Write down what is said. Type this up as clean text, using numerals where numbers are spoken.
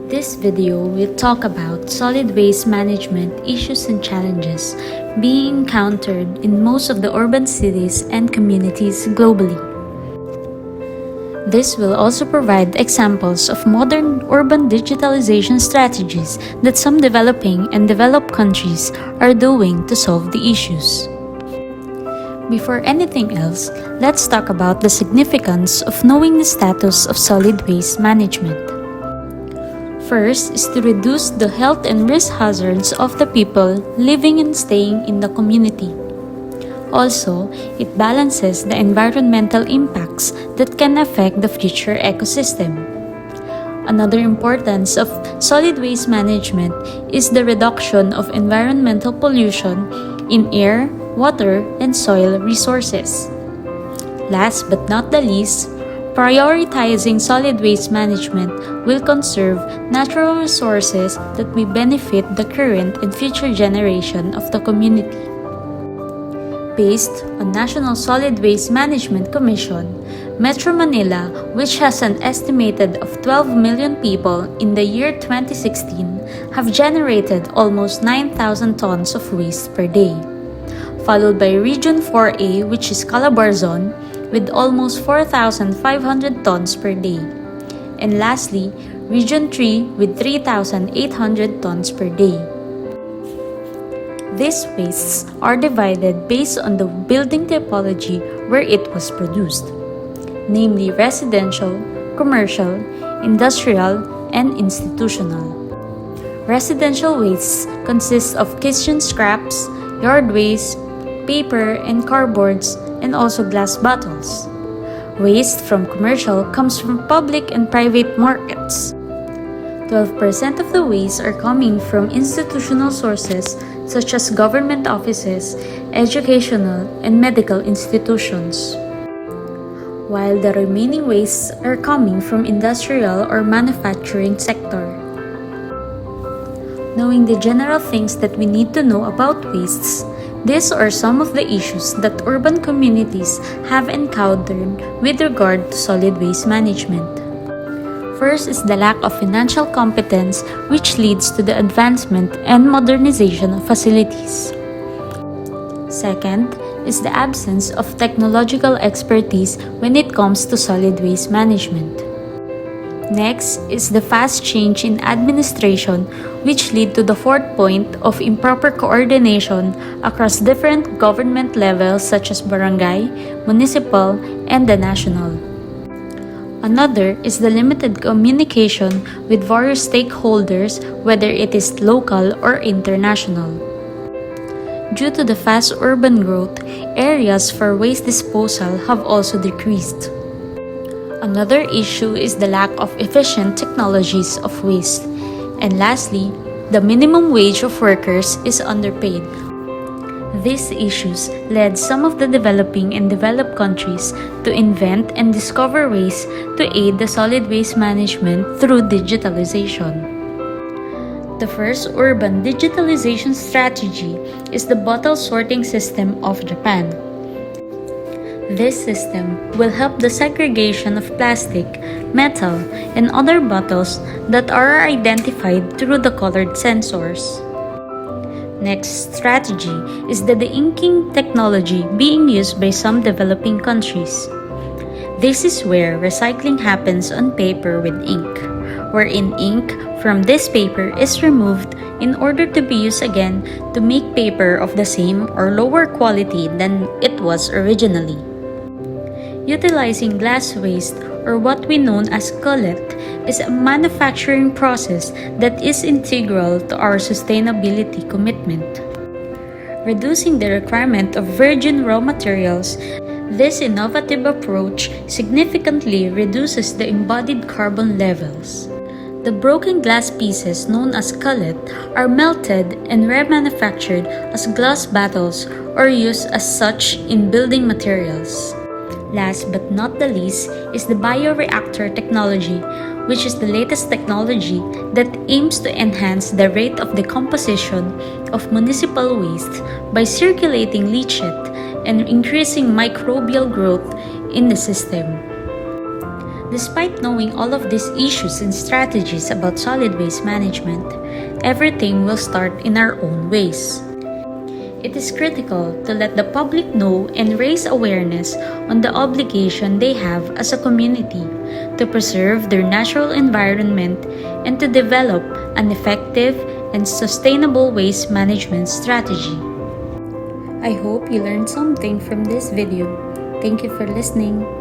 This video will talk about solid waste management issues and challenges being encountered in most of the urban cities and communities globally. This will also provide examples of modern urban digitalization strategies that some developing and developed countries are doing to solve the issues. Before anything else, let's talk about the significance of knowing the status of solid waste management. First is to reduce the health and risk hazards of the people living and staying in the community. Also, it balances the environmental impacts that can affect the future ecosystem. Another importance of solid waste management is the reduction of environmental pollution in air, water, and soil resources. Last but not the least, prioritizing solid waste management will conserve natural resources that may benefit the current and future generation of the community. Based on National Solid Waste Management Commission, Metro Manila, which has an estimated of 12 million people in the year 2016, have generated almost 9,000 tons of waste per day, followed by Region 4A, which is Calabarzon, with almost 4,500 tons per day. And lastly, Region 3 with 3,800 tons per day. These wastes are divided based on the building typology where it was produced, namely residential, commercial, industrial, and institutional. Residential wastes consist of kitchen scraps, yard waste, paper and cardboards, and also glass bottles. Waste from commercial comes from public and private markets. 12% of the waste are coming from institutional sources such as government offices, educational, and medical institutions, while the remaining wastes are coming from industrial or manufacturing sector. Knowing the general things that we need to know about wastes, these are some of the issues that urban communities have encountered with regard to solid waste management. First is the lack of financial competence, which leads to the advancement and modernization of facilities. Second is the absence of technological expertise when it comes to solid waste management. Next is the fast change in administration, which lead to the fourth point of improper coordination across different government levels such as barangay, municipal, and the national. Another is the limited communication with various stakeholders, whether it is local or international. Due to the fast urban growth, areas for waste disposal have also decreased. Another issue is the lack of efficient technologies of waste. And lastly, the minimum wage of workers is underpaid. These issues led some of the developing and developed countries to invent and discover ways to aid the solid waste management through digitalization. The first urban digitalization strategy is the bottle sorting system of Japan. This system will help the segregation of plastic, metal, and other bottles that are identified through the colored sensors. Next strategy is the de-inking technology being used by some developing countries. This is where recycling happens on paper with ink, wherein ink from this paper is removed in order to be used again to make paper of the same or lower quality than it was originally. Utilizing glass waste, or what we know as cullet, is a manufacturing process that is integral to our sustainability commitment. Reducing the requirement of virgin raw materials, this innovative approach significantly reduces the embodied carbon levels. The broken glass pieces known as cullet are melted and remanufactured as glass bottles or used as such in building materials. Last but not the least is the bioreactor technology, which is the latest technology that aims to enhance the rate of decomposition of municipal waste by circulating leachate and increasing microbial growth in the system. Despite knowing all of these issues and strategies about solid waste management, everything will start in our own ways. It is critical to let the public know and raise awareness on the obligation they have as a community to preserve their natural environment and to develop an effective and sustainable waste management strategy. I hope you learned something from this video. Thank you for listening.